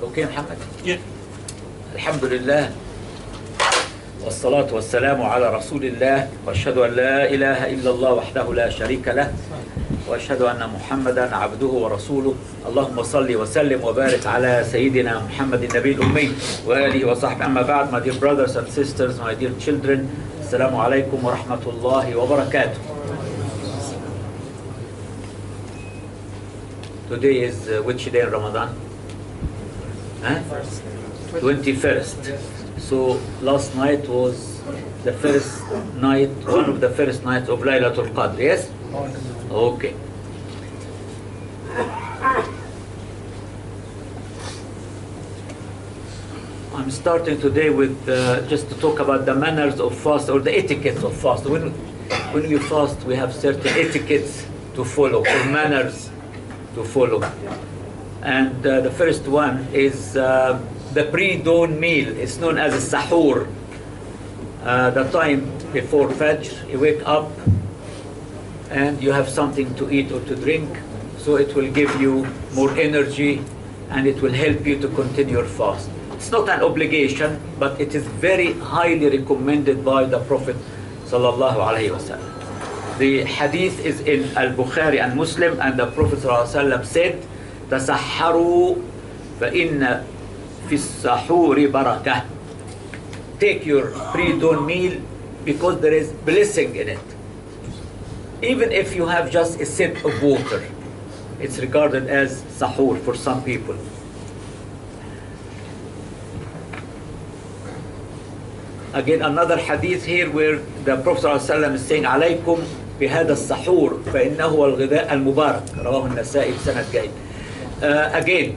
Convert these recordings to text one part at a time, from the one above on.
اوكي محمد؟ Yeah. الحمد لله والصلاة والسلام على رسول الله واشهد ان لا اله الا الله وحده لا شريك له واشهد ان محمدا عبده ورسوله. اللهم صل وسلم وبارك على سيدنا محمد النبي الامي واله وصحبه. اما بعد, my dear brothers and sisters, my dear children, السلام عليكم ورحمة الله وبركاته. Today is which day in Ramadan? 21st. So last night was the first night, one of the first nights of Laylatul Qadr, yes? Okay. I'm starting today with just to talk about the manners of fast, or the etiquettes of fast. When we fast, we have certain etiquettes to follow, or manners to follow. And the first one is the pre-dawn meal. It's known as a sahur. The time before Fajr, you wake up and you have something to eat or to drink, so it will give you more energy and it will help you to continue your fast. It's not an obligation, but it is very highly recommended by the Prophet sallallahu alaihi wasallam. The hadith is in Al-Bukhari and Muslim, and the Prophet sallallahu alaihi wasallam said, "Tasahharu فإن في السحور بركة." Take your pre-dawn meal because there is blessing in it. Even if you have just a sip of water, it's regarded as sahur for some people. Again, another hadith here where the Prophet ﷺ is saying, عليكم بهذا السحور فإنه الغذاء المبارك. رواه النسائي بسند جيد. Again,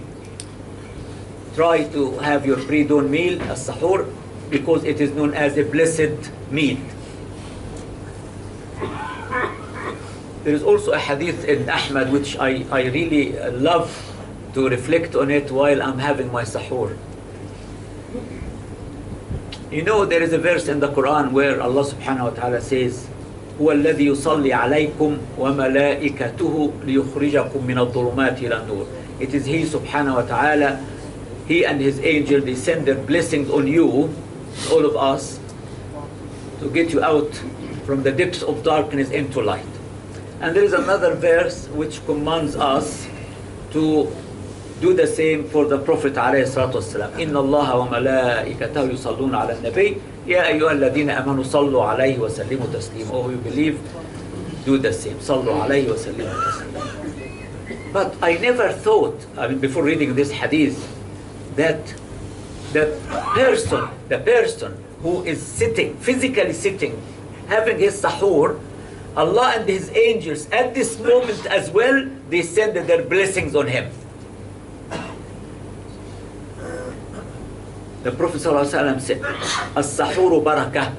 try to have your pre-dawn meal as sahur because it is known as a blessed meal. There is also a hadith in Ahmad which I really love to reflect on it while I'm having my sahur. You know, there is a verse in the Quran where Allah subhanahu wa ta'ala says, هو الذي يصلي عليكم وملائكته ليخرجكم من الظلمات إلى النور. It is He subhanahu wa ta'ala, He and His angel, they send their blessings on you, all of us, to get you out from the depths of darkness into light. And there is another verse which commands us to do the same for the Prophet عليه الصلاة والسلام. إن الله وملائكته يصلون على النبي يا أيها الذين آمنوا صلوا عليه وسلموا تسليما. Oh, you believe, do the same. صلوا عليه وسلموا تسليما. But I never thought, before reading this hadith, that the person who is sitting, physically sitting, having his sahur, Allah and His angels at this moment as well, they send their blessings on him. The Prophet ﷺ said, "As-sahuru barakah."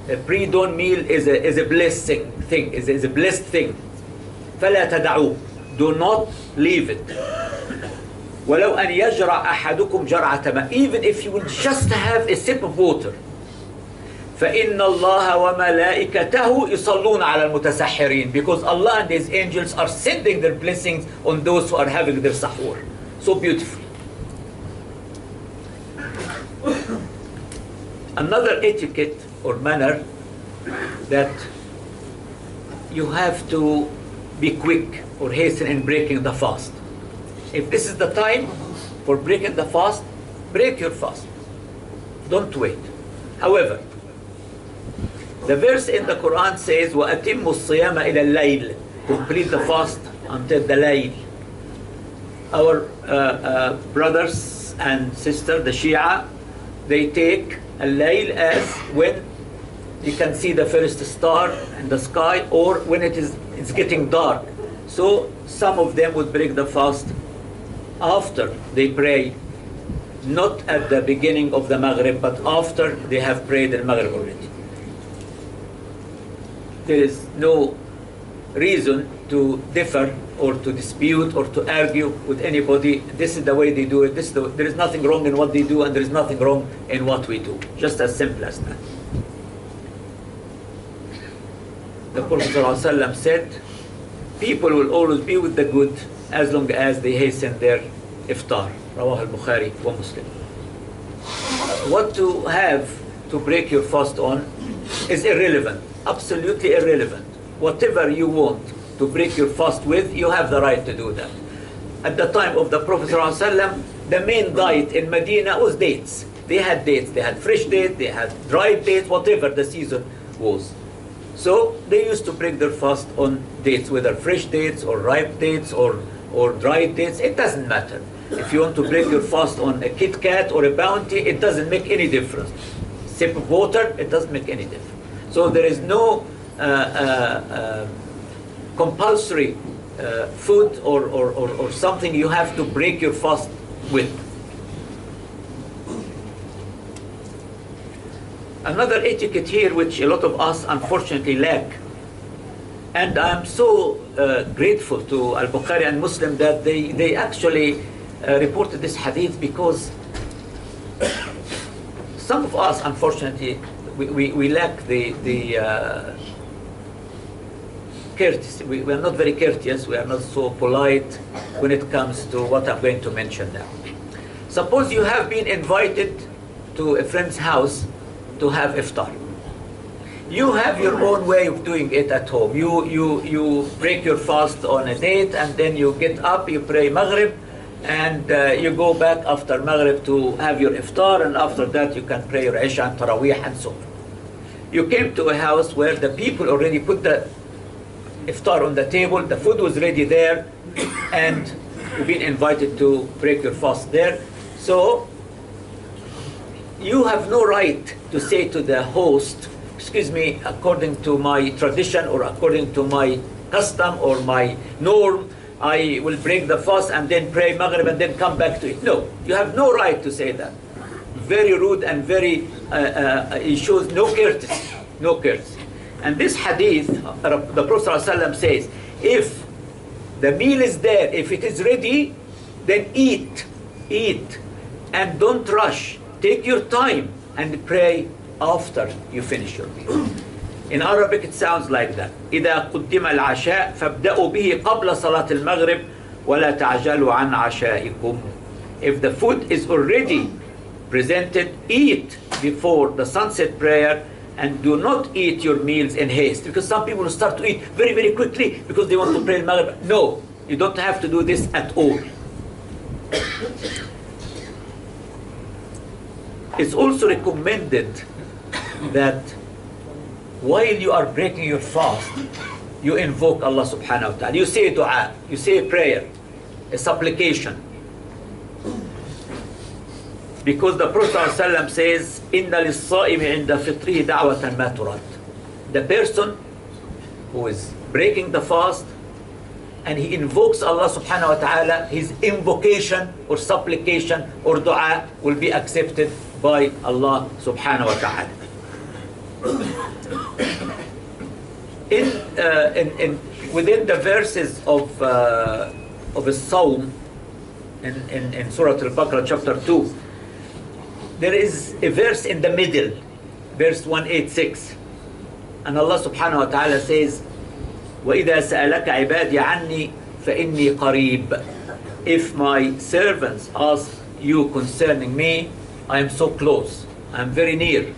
A pre-dawn meal is a blessing thing, is a blessed thing. فَلَا تَدَعُوا. Do not leave it. وَلَوْ أَنْ يَجْرَعْ أَحَدُكُمْ جَرْعَةَ مَاءٍ. Even if you will just have a sip of water. فَإِنَّ اللَّهَ وَمَلَائِكَتَهُ يُصَلُّونَ عَلَى الْمُتَسَحِّرِينَ. Because Allah and His angels are sending their blessings on those who are having their sahur. So beautiful. Another etiquette or manner that you have to be quick or hasten in breaking the fast. If this is the time for breaking the fast, break your fast. Don't wait. However, the verse in the Quran says, وَأَتِمُّ الصِّيَامَ إِلَى اللَّيْلِ. Complete the fast until the layl. Our brothers and sisters, the Shia, they take al-layl as when you can see the first star in the sky, or when it's getting dark. So some of them would break the fast after they pray, not at the beginning of the Maghrib, but after they have prayed the Maghrib already. There is no reason to differ or to dispute or to argue with anybody. This is the way they do it. There is nothing wrong in what they do, and there is nothing wrong in what we do. Just as simple as that. The Prophet ﷺ said, people will always be with the good as long as they hasten their iftar. Rawah al-Bukhari wa Muslim. What to have to break your fast on is irrelevant, absolutely irrelevant. Whatever you want to break your fast with, you have the right to do that. At the time of the Prophet ﷺ, the main diet in Medina was dates. They had dates, they had fresh dates, they had dried dates, whatever the season was. So they used to break their fast on dates, whether fresh dates or ripe dates or dried dates, it doesn't matter. If you want to break your fast on a Kit Kat or a Bounty, it doesn't make any difference. Sip of water, it doesn't make any difference. So there is no compulsory food or something you have to break your fast with. Another etiquette here which a lot of us unfortunately lack, and I'm so grateful to Al-Bukhari and Muslim that they actually reported this hadith, because some of us unfortunately we lack the courtesy. We are not very courteous, we are not so polite when it comes to what I'm going to mention now. Suppose you have been invited to a friend's house to have iftar. You have your own way of doing it at home. You break your fast on a date, and then you get up, you pray Maghrib, and you go back after Maghrib to have your iftar, and after that you can pray your Isha and Taraweeh and so on. You came to a house where the people already put the iftar on the table, the food was ready there, and you've been invited to break your fast there. So you have no right to say to the host, excuse me, according to my tradition or according to my custom or my norm, I will break the fast and then pray Maghrib and then come back to it. No, you have no right to say that. Very rude and very, it shows no courtesy, no courtesy. And this hadith, the Prophet ﷺ says, if the meal is there, if it is ready, then eat, and don't rush. Take your time and pray after you finish your meal. In Arabic it sounds like that. إذا قدم العشاء فابدأوا به قبل صلاة المغرب ولا تعجلوا عن عشائكم. If the food is already presented, eat before the sunset prayer, and do not eat your meals in haste. Because some people start to eat very, very quickly because they want to pray Maghrib. No, you don't have to do this at all. It's also recommended that while you are breaking your fast, you invoke Allah subhanahu wa ta'ala. You say a dua, you say a prayer, a supplication. Because the Prophet ﷺ says, إِنَّ لِلصَّائِمِ عِنْدَ فِطْرِهِ دَعْوَةً مَا تُرَدْ. The person who is breaking the fast and he invokes Allah subhanahu wa ta'ala, his invocation or supplication or dua will be accepted by Allah subhanahu wa ta'ala. Within the verses of As-Sawm in Surah Al-Baqarah chapter 2, there is a verse in the middle, verse 186, and Allah subhanahu wa ta'ala says, وَإِذَا سَأَلَكَ عِبَادِي عَنِّي فَإِنِّي قَرِيبٌ. If my servants ask you concerning me, I am so close, I am very near.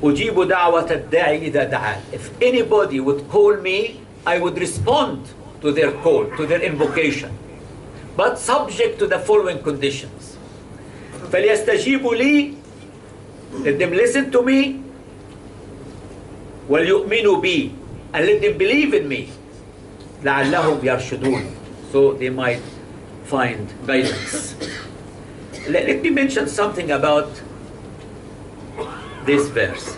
أُجِيبُ دَعْوَةَ الدَّاعِ إِذَا دَعَانِ. If anybody would call me, I would respond to their call, to their invocation, but subject to the following conditions. فَلْيَسْتَجِيبُوا لِي, let them listen to me, وَلْيُؤْمِنُوا بِي, and let them believe in me, لَعَلَّهُمْ يَرْشُدُونَ, so they might find guidance. Let me mention something about this verse.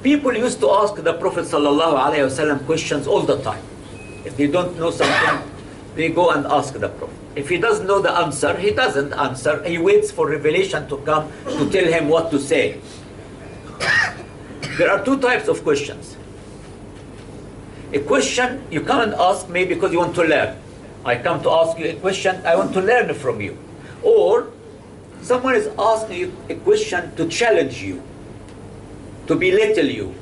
People used to ask the Prophet ﷺ questions all the time. If they don't know something, they go and ask the Prophet. If he doesn't know the answer, he doesn't answer. He waits for revelation to come to tell him what to say. There are two types of questions. A question you come and ask me because you want to learn. I come to ask you a question, I want to learn from you. Or someone is asking you a question to challenge you, to belittle you.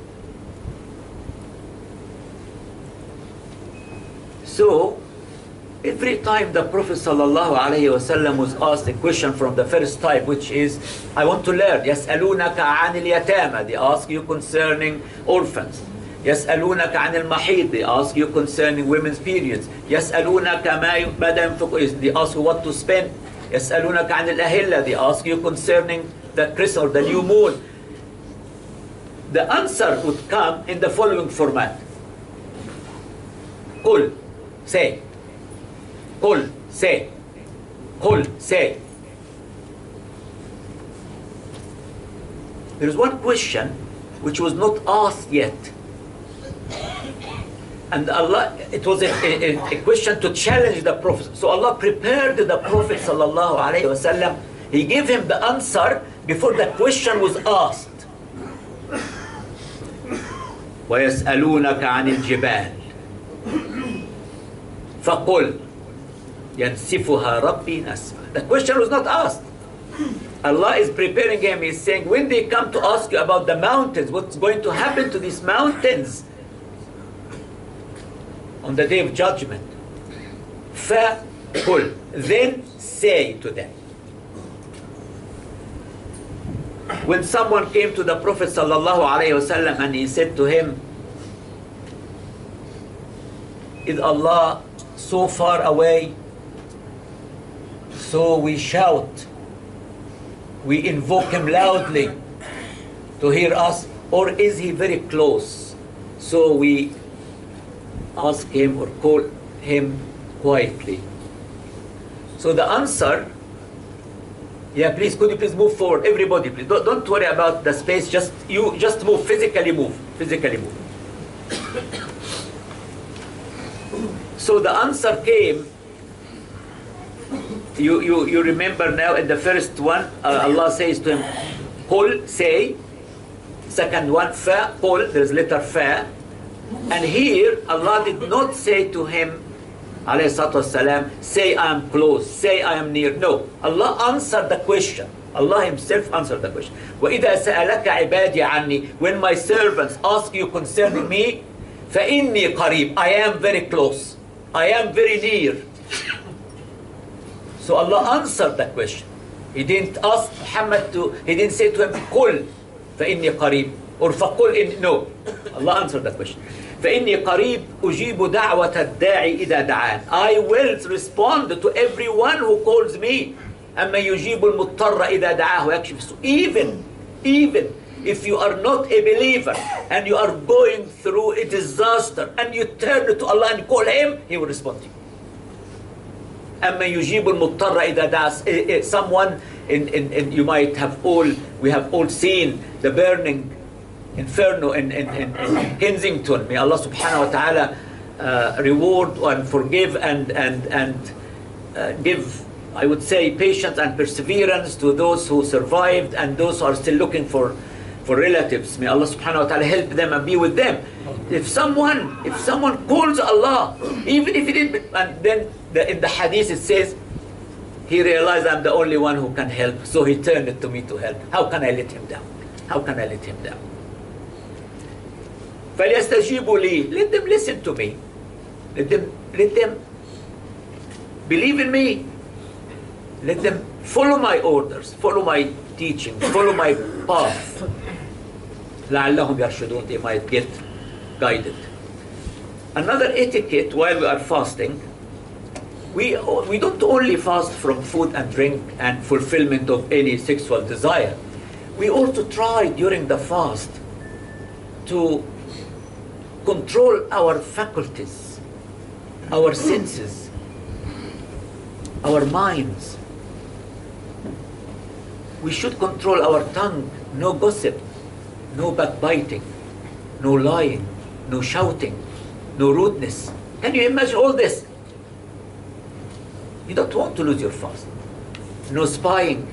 So Every time the Prophet sallallahu alayhi wasallam was asked a question from the first type, which is, I want to learn. يَسْأَلُونَكَ عَنِ الْيَتَامَى. They ask you concerning orphans. يَسْأَلُونَكَ عَنِ الْمَحِيض. They ask you concerning women's periods. يَسْأَلُونَكَ مَاذا ينفق. They ask you what to spend. يَسْأَلُونَكَ عَنِ الْأَهِلَّةِ. They ask you concerning the Christmas or the new moon. The answer would come in the following format. قُل, say. قُل, say. قُل, say. There is one question which was not asked yet. And Allah, it was a question to challenge the Prophet. So Allah prepared the Prophet sallallahu alaihi wasallam. He gave him the answer before the question was asked. وَيَسْأَلُونَكَ عَنِ الْجِبَالِ فَقُلْ يَنْسِفُهَا رَبِّي نَسْفًا. The question was not asked. Allah is preparing him. He's saying, when they come to ask you about the mountains, what's going to happen to these mountains on the day of judgment? فَقُلْ, then say to them. When someone came to the Prophet sallallahu alaihi wasallam and he said to him, is Allah so far away? So we shout, we invoke him loudly to hear us, or is he very close? So we ask him or call him quietly. So the answer, yeah, please, could you please move forward? Everybody, please. Don't worry about the space. Just move. Physically move. Physically move. So the answer came. You remember now in the first one, Allah says to him, "Qul, say." Second one, fa, qul. There's letter fa. And here Allah did not say to him, alayhi salatu wasalam, say I am close, say I am near. No, Allah answered the question. Allah himself answered the question. وَإِذَا سَأَلَكَ عِبَادِي عَنِّي. When my servants ask you concerning me, فَإِنِّي قَرِيب. I am very close. I am very near. So Allah answered that question. He didn't ask Muhammad he didn't say to him, قُل فَإِنِّي قَرِيب. Or فَقُل إِنِّي. No. Allah answered that question. فإني قريب أجيب دعوة الداعي إذا دعان. I will respond to everyone who calls me. أما يجيب المضطر إذا دعاه ويكشف السوء. Even if you are not a believer and you are going through a disaster and you turn to Allah and call him, he will respond to you. أما يجيب المضطر إذا دعاه. Someone in you might have we have all seen the burning inferno in Kensington. May Allah subhanahu wa ta'ala reward and forgive and give, I would say, patience and perseverance to those who survived and those who are still looking for relatives. May Allah subhanahu wa ta'ala help them and be with them. If someone calls Allah, even if he didn't, and then in the hadith it says, he realized I'm the only one who can help, so he turned it to me to help. How can I let him down? How can I let him down? فَلْيَسْتَجِيبُوا لِي. Let them listen to me. Let them believe in me. Let them follow my orders, follow my teaching, follow my path. لَعَلَّهُمْ يَرْشُدُونَ. They might get guided. Another etiquette while we are fasting, we don't only fast from food and drink and fulfillment of any sexual desire. We also try during the fast to control our faculties, our senses, our minds. We should control our tongue. No gossip, no backbiting, no lying, no shouting, no rudeness. Can you imagine all this? You don't want to lose your fast. No spying,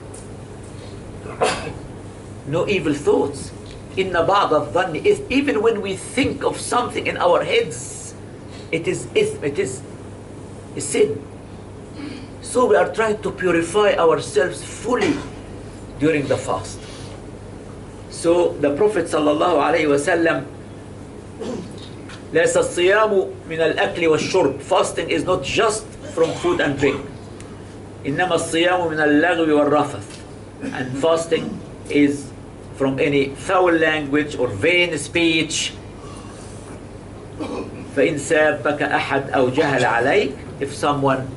no evil thoughts. Inna ba'd al-dhanni is, even when we think of something in our heads, it is a sin. So we are trying to purify ourselves fully during the fast. So the Prophet sallallahu alaihi wasallam, ليس الصيام من الأكل والشرب. Fasting is not just from food and drink. إنما الصيام من اللغو والرفث. And fasting is from any foul language or vain speech. فإن سابك أحد أو جهل عليك, if someone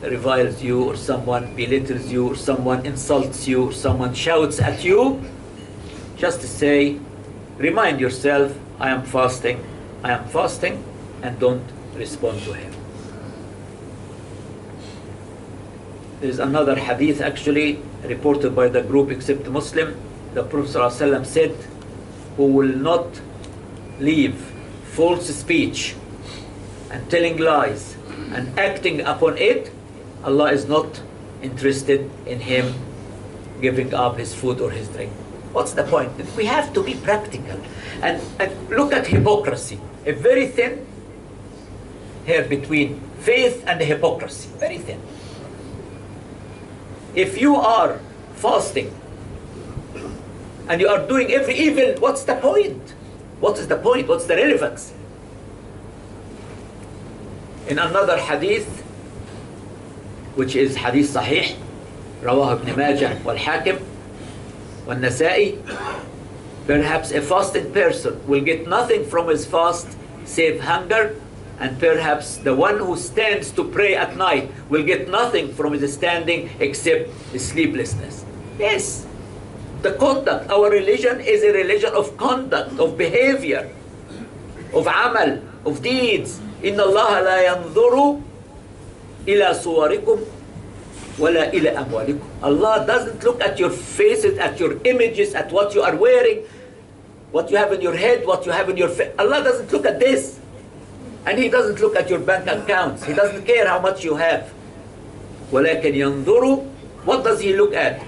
reviles you or someone belittles you or someone insults you or someone shouts at you, just say, remind yourself, I am fasting, and don't respond to him. There is another hadith actually reported by the group Except Muslim. The Prophet ﷺ said, who will not leave false speech and telling lies and acting upon it, Allah is not interested in him giving up his food or his drink. What's the point? We have to be practical. And look at hypocrisy. A very thin hair between faith and hypocrisy. Very thin. If you are fasting and you are doing every evil, what's the point? What is the point? What's the relevance? In another hadith, which is hadith sahih, رواه ابن ماجه والحاكم والنسائي, perhaps a fasting person will get nothing from his fast save hunger, and perhaps the one who stands to pray at night will get nothing from his standing except sleeplessness. Yes, the conduct. Our religion is a religion of conduct, of behavior, of amal, of deeds. إن الله لا ينظر إلى صوركم ولا إلى أموالكم. Allah doesn't look at your faces, at your images, at what you are wearing, what you have in your head, what you have in your face. Allah doesn't look at this. And He doesn't look at your bank accounts. He doesn't care how much you have. ولكن ينظر. What does He look at?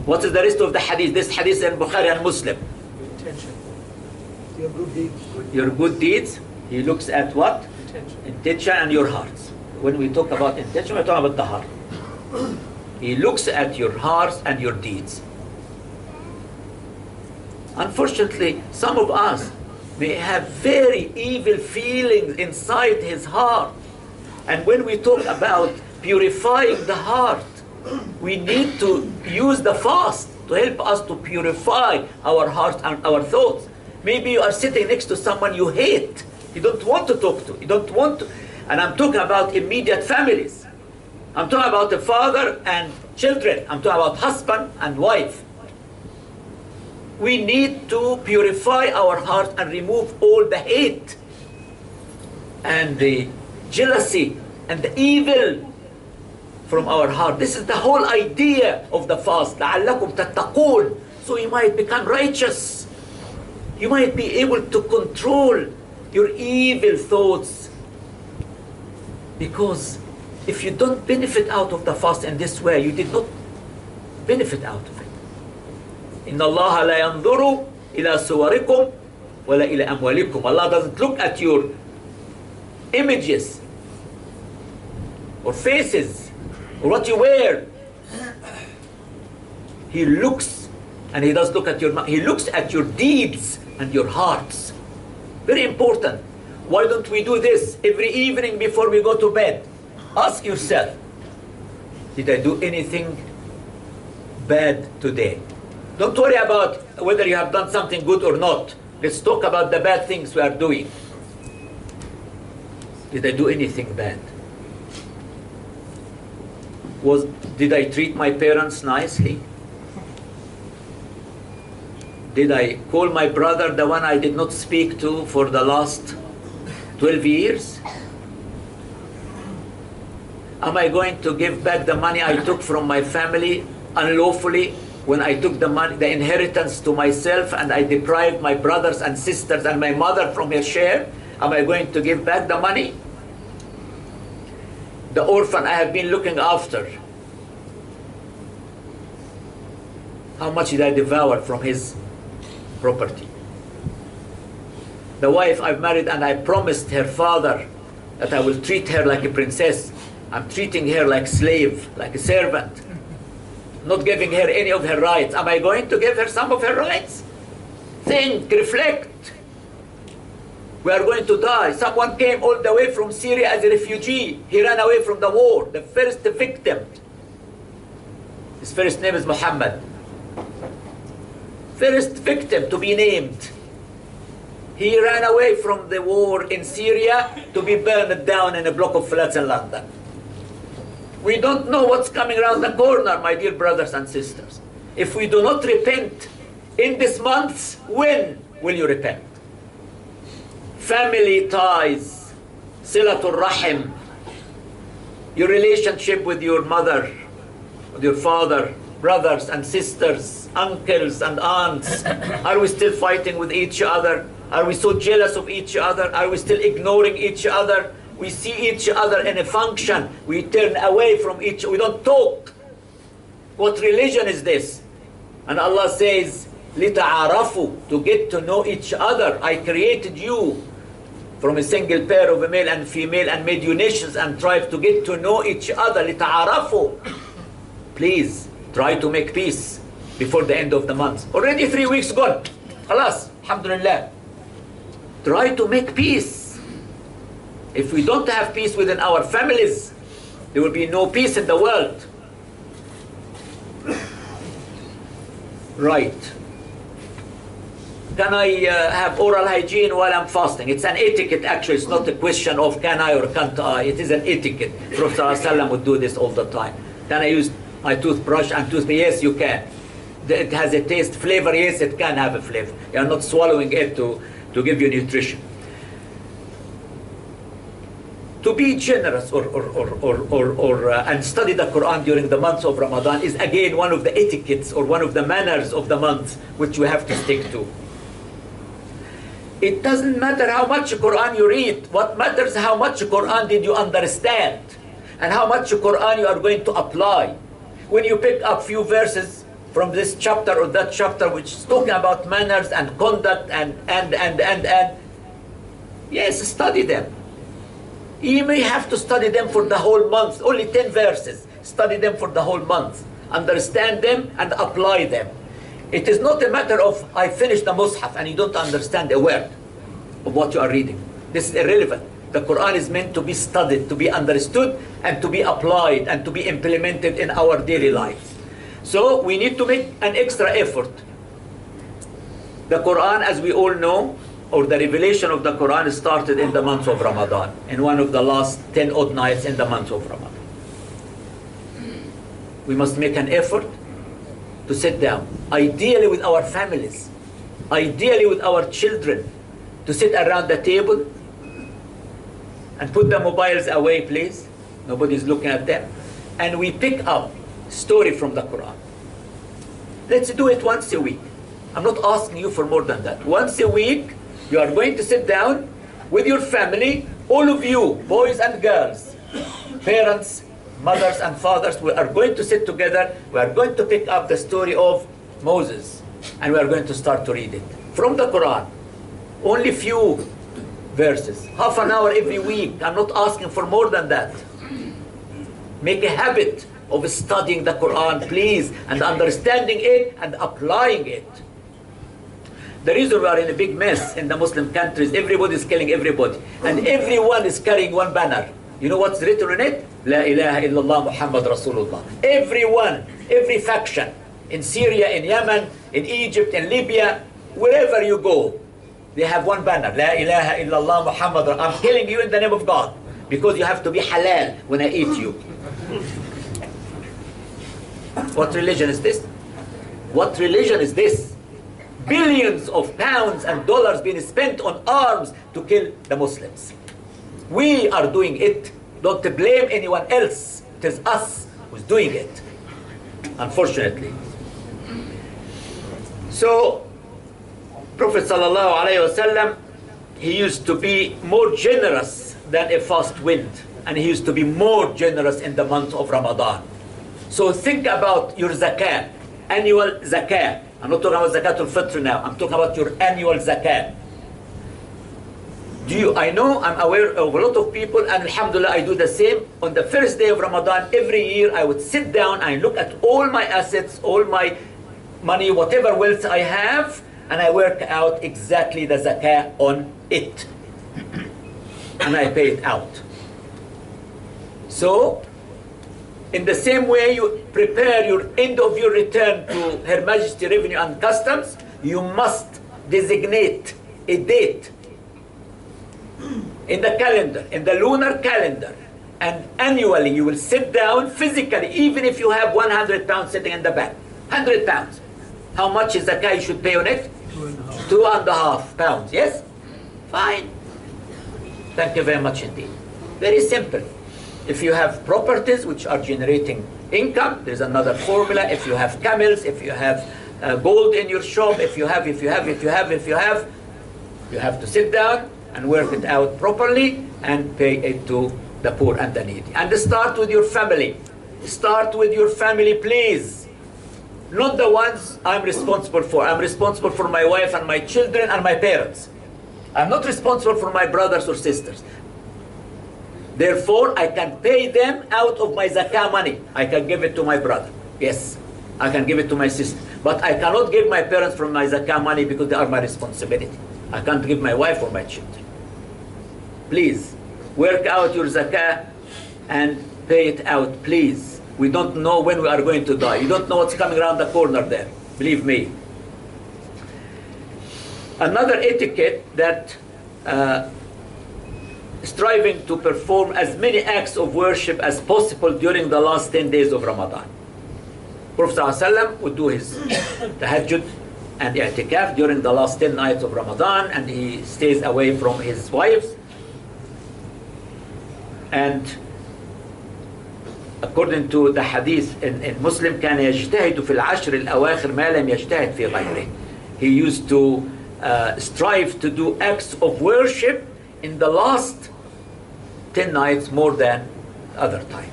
What is the rest of the hadith? This hadith in Bukhari and Muslim. Intention. Your good deeds. Your good deeds. He looks at what? Intention. Intention and your hearts. When we talk about intention, we're talking about the heart. He looks at your hearts and your deeds. Unfortunately, some of us may have very evil feelings inside his heart. And when we talk about purifying the heart, we need to use the fast to help us to purify our hearts and our thoughts. Maybe you are sitting next to someone you hate. You don't want to talk to. You don't want to. And I'm talking about immediate families. I'm talking about a father and children. I'm talking about husband and wife. We need to purify our heart and remove all the hate and the jealousy and the evil from our heart. This is the whole idea of the fast. لَعَلَّكُمْ تَتَّقُونَ. So you might become righteous. You might be able to control your evil thoughts. Because if you don't benefit out of the fast in this way, you did not benefit out of it. إِنَّ اللَّهَ لَا يَنظُرُ إِلَى صُوَرِكُمْ وَلَا إِلَى أَمْوَالِكُمْ. Allah doesn't look at your images or faces or what you wear. He looks, and He does look at your, He looks at your deeds and your hearts. Very important. Why don't we do this every evening before we go to bed? Ask yourself, did I do anything bad today? Don't worry about whether you have done something good or not. Let's talk about the bad things we are doing. Did I do anything bad? Did I treat my parents nicely? Did I call my brother, the one I did not speak to for the last 12 years? Am I going to give back the money I took from my family unlawfully when I took the money, the inheritance to myself, and I deprived my brothers and sisters and my mother from her share? Am I going to give back the money? The orphan I have been looking after, how much did I devour from his property? The wife I've married and I promised her father that I will treat her like a princess. I'm treating her like a slave, like a servant, not giving her any of her rights. Am I going to give her some of her rights? Think, reflect. We are going to die. Someone came all the way from Syria as a refugee. He ran away from the war. The first victim. His first name is Muhammad. First victim to be named. He ran away from the war in Syria to be burned down in a block of flats in London. We don't know what's coming around the corner, my dear brothers and sisters. If we do not repent in this month, when will you repent? Family ties, silatul rahim, your relationship with your mother, with your father, brothers and sisters, uncles and aunts. Are we still fighting with each other? Are we so jealous of each other? Are we still ignoring each other? We see each other in a function. We turn away from each other. We don't talk. What religion is this? And Allah says, لِتَعَارَفُوا, to get to know each other. I created you from a single pair of a male and female and made you nations and tribes to get to know each other. لِتَعَارَفُوا. Please, try to make peace before the end of the month. Already 3 weeks gone. Khalas, alhamdulillah. Try to make peace. If we don't have peace within our families, there will be no peace in the world. Right. Can I have oral hygiene while I'm fasting? It's an etiquette actually. It's not a question of can I or can't I. It is an etiquette. Prophet ﷺ would do this all the time. Can I use my toothbrush and toothpaste? Yes, you can. It has a taste, flavor. Yes, it can have a flavor. You're not swallowing it to give you nutrition. To be generous and study the Quran during the month of Ramadan is again one of the etiquettes or one of the manners of the month which we have to stick to. It doesn't matter how much Quran you read. What matters is how much Quran did you understand and how much Quran you are going to apply. When you pick up few verses from this chapter or that chapter which is talking about manners and conduct and yes, study them. You may have to study them for the whole month, only 10 verses. Study them for the whole month. Understand them and apply them. It is not a matter of I finished the Mus'haf and you don't understand a word of what you are reading. This is irrelevant. The Quran is meant to be studied, to be understood, and to be applied and to be implemented in our daily lives. So we need to make an extra effort. The Quran, as we all know, or the revelation of the Quran started in the month of Ramadan, in one of the last 10 odd nights in the month of Ramadan. We must make an effort to sit down, ideally with our families, ideally with our children, to sit around the table and put the mobiles away, please. Nobody's looking at them. And we pick up story from the Quran. Let's do it once a week. I'm not asking you for more than that. Once a week, you are going to sit down with your family, all of you, boys and girls, parents, mothers and fathers, we are going to sit together. We are going to pick up the story of Moses, and we are going to start to read it from the Quran. Only few verses, half an hour every week. I'm not asking for more than that. Make a habit of studying the Quran, please, and understanding it and applying it. The reason we are in a big mess in the Muslim countries, everybody is killing everybody, and everyone is carrying one banner. You know what's written on it? La ilaha illallah Muhammad Rasulullah. Everyone, every faction, in Syria, in Yemen, in Egypt, in Libya, wherever you go, they have one banner. La ilaha illallah Muhammad. I'm killing you in the name of God, because you have to be halal when I eat you. What religion is this? What religion is this? Billions of pounds and dollars being spent on arms to kill the Muslims. We are doing it. Don't blame anyone else. It is us who's doing it, unfortunately. So, Prophet ﷺ, he used to be more generous than a fast wind, and he used to be more generous in the month of Ramadan. So think about your zakah, annual zakah. I'm not talking about zakatul fitr now. I'm talking about your annual zakah. I know, I'm aware of a lot of people, and alhamdulillah, I do the same. On the first day of Ramadan, every year, I would sit down and look at all my assets, all my money, whatever wealth I have, and I work out exactly the zakah on it. and I pay it out. So, in the same way you prepare your end of your return to Her Majesty Revenue and Customs, you must designate a date in the calendar, in the lunar calendar, and annually you will sit down physically, even if you have 100 pounds sitting in the bank. 100 pounds. How much is zakah you should pay on it? 2.5 pounds, yes? Fine. Thank you very much indeed. Very simple. If you have properties which are generating income, there's another formula. If you have camels, if you have gold in your shop, if you have, you have to sit down and work it out properly and pay it to the poor and the needy. And start with your family. Start with your family, please. Not the ones I'm responsible for. I'm responsible for my wife and my children and my parents. I'm not responsible for my brothers or sisters. Therefore, I can pay them out of my zakah money. I can give it to my brother. Yes, I can give it to my sister. But I cannot give my parents from my zakah money because they are my responsibility. I can't give my wife or my children. Please, work out your zakah and pay it out, please. We don't know when we are going to die. You don't know what's coming around the corner there. Believe me. Another etiquette that striving to perform as many acts of worship as possible during the last 10 days of Ramadan. Prophet ﷺ would do his tahajjud and i'tikaf during the last 10 nights of Ramadan, and he stays away from his wives. And according to the hadith in Muslim, كان يجتهد في العشر الأواخر ما لم يجتهد في غيره. He used to strive to do acts of worship in the last 10 nights more than other time.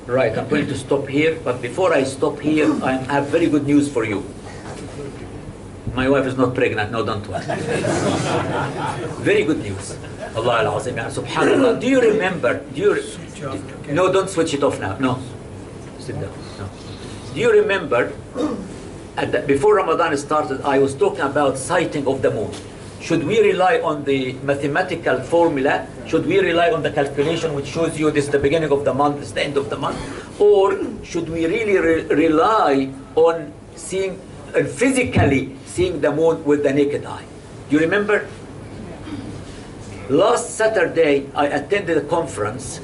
Right, I'm going to stop here, but before I stop here, I have very good news for you. My wife is not pregnant, no, don't worry. Very good news. Allah al-Azim, subhanallah. Do you remember, no, don't switch it off now, no. Sit down, no. Do you remember, before Ramadan started, I was talking about sighting of the moon. Should we rely on the mathematical formula? Should we rely on the calculation which shows you this is the beginning of the month, this is the end of the month? Or should we really rely on seeing, physically seeing the moon with the naked eye? Do you remember? Last Saturday, I attended a conference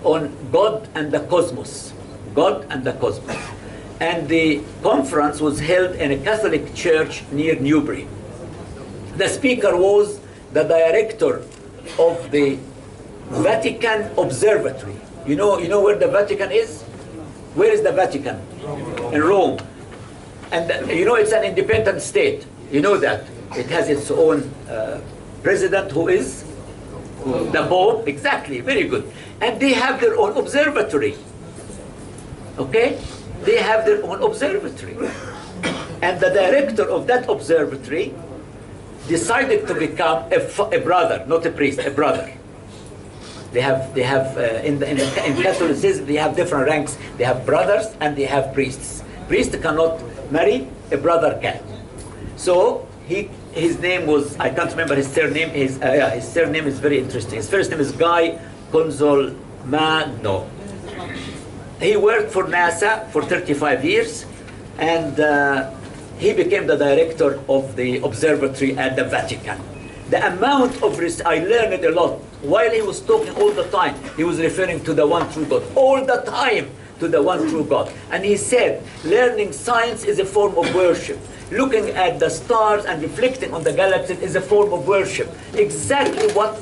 on God and the cosmos. God and the cosmos. And the conference was held in a Catholic church near Newbury. The speaker was the director of the Vatican Observatory. You know where the Vatican is? Where is the Vatican? In Rome. And it's an independent state. You know that. It has its own president who is the Pope. Exactly, very good. And they have their own observatory. Okay? They have their own observatory. And the director of that observatory decided to become a brother, not a priest, a brother. They have in Catholicism, they have different ranks. They have brothers and they have priests. Priest cannot marry, a brother can. So his name was, I can't remember his surname. His surname is very interesting. His first name is Guy Consolmagno. He worked for NASA for 35 years, and he became the director of the observatory at the Vatican. The amount of I learned a lot. While he was talking all the time, he was referring to the one true God. All the time to the one true God. And he said, learning science is a form of worship. Looking at the stars and reflecting on the galaxies is a form of worship. Exactly what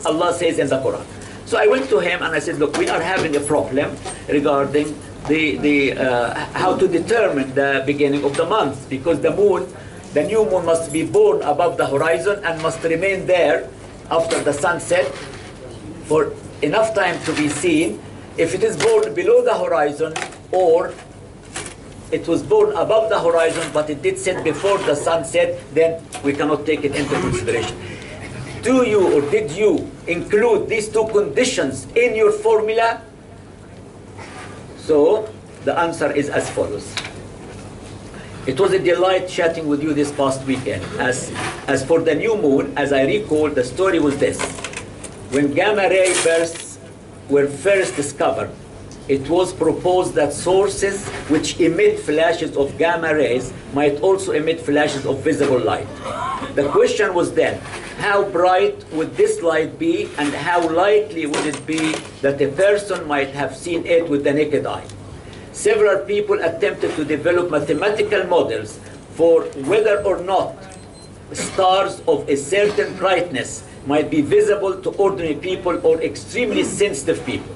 Allah says in the Quran. So I went to him and I said, look, we are having a problem regarding how to determine the beginning of the month, because the new moon must be born above the horizon and must remain there after the sunset for enough time to be seen. If it is born below the horizon, or it was born above the horizon but it did set before the sunset, then we cannot take it into consideration. Do you or did you include these two conditions in your formula? So the answer is as follows. It was a delight chatting with you this past weekend. As for the new moon, as I recall, the story was this. When gamma ray bursts were first discovered, it was proposed that sources which emit flashes of gamma rays might also emit flashes of visible light. The question was then, how bright would this light be, and how likely would it be that a person might have seen it with the naked eye? Several people attempted to develop mathematical models for whether or not stars of a certain brightness might be visible to ordinary people or extremely sensitive people.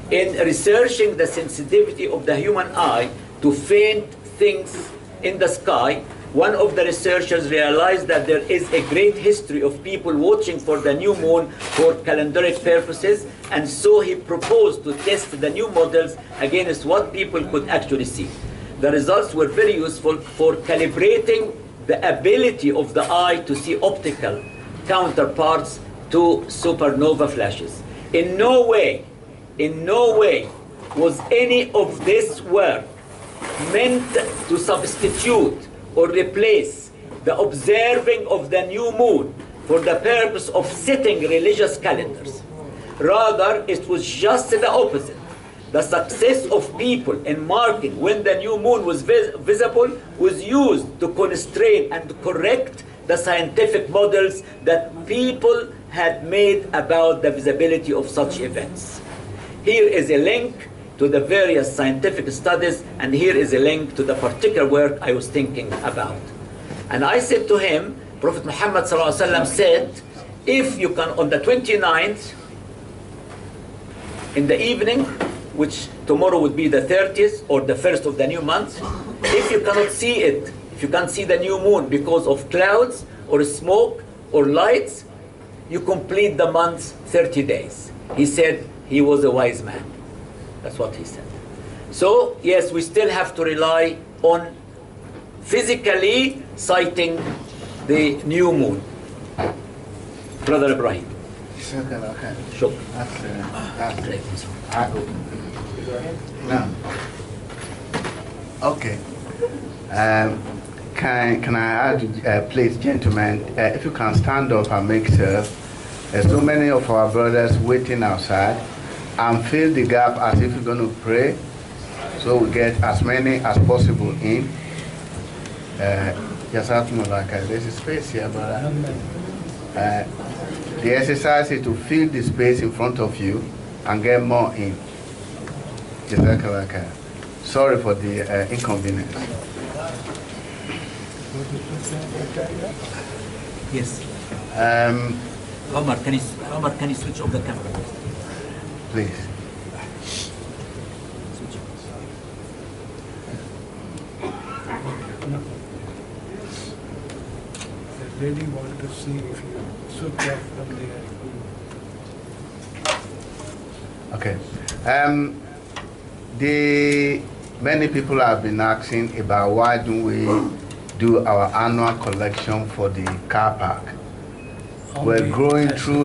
In researching the sensitivity of the human eye to faint things in the sky, one of the researchers realized that there is a great history of people watching for the new moon for calendaric purposes, and so he proposed to test the new models against what people could actually see. The results were very useful for calibrating the ability of the eye to see optical counterparts to supernova flashes. In no way was any of this work meant to substitute or replace the observing of the new moon for the purpose of setting religious calendars. Rather, it was just the opposite. The success of people in marking when the new moon was visible was used to constrain and correct the scientific models that people had made about the visibility of such events. Here is a link to the various scientific studies, and here is a link to the particular work I was thinking about. And I said to him, Prophet Muhammad ﷺ said, if you can, on the 29th, in the evening, which tomorrow would be the 30th or the first of the new month, if you cannot see it, if you can't see the new moon because of clouds or smoke or lights, you complete the month's 30 days. He said he was a wise man. That's what he said. So, yes, we still have to rely on physically sighting the new moon. Brother Ibrahim. Sure. No. Okay. Can I add, please, gentlemen, if you can stand up and make sure there's so many of our brothers waiting outside, and fill the gap as if you're going to pray, so we get as many as possible in. Just like there's a space here, but the exercise is to fill the space in front of you and get more in. Just like sorry for the inconvenience. Yes. Omar, can you switch off the camera? Please. I really want to see if you switch off from there. Okay. Many people have been asking about why do we do our annual collection for the car park. We're going through